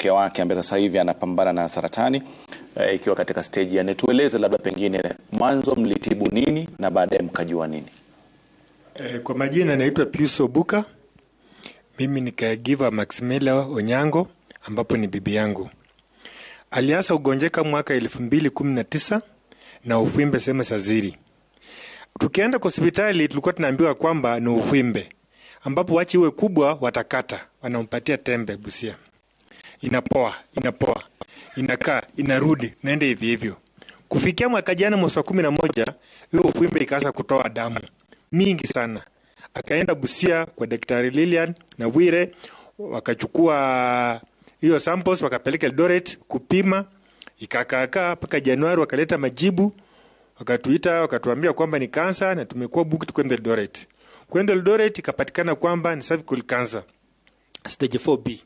mke wake ambaye sasa hivi anapambana na saratani ikiwa katika stage ya tueleze labda pengine mwanzo mlitibu nini na baadaye mkajua nini? Kwa majina naitwa Pius Obuka. Mimi ni caregiver Maximela Onyango ambapo ni bibi yangu. Alianza ugonjeka mwaka 2019 na uvimbe sehemu za siri. Tukienda kwa hospitali tulikuwa tunaambiwa kwamba ni uvimbe ambapo wachi iwe kubwa watakata, wanampatia tembe Busia. Inapoa, inakaa, inarudi, naende hivi hivyo. Kufikia mwaka jana mwezi wa 11, hiyo uvimbe ikaanza kutoa damu mingi sana. Akaenda Busia kwa Daktari Lilian na Wire, wakachukua hiyo samples wakapeleka Eldoret kupima, ikakaa mpaka Januari wakaleta majibu, wakatuita wakatuambia kwamba ni kansa na tumekuwa booked kwenda Eldoret. Kwenda Eldoret ikapatikana kwamba ni cervical cancer stage 4B.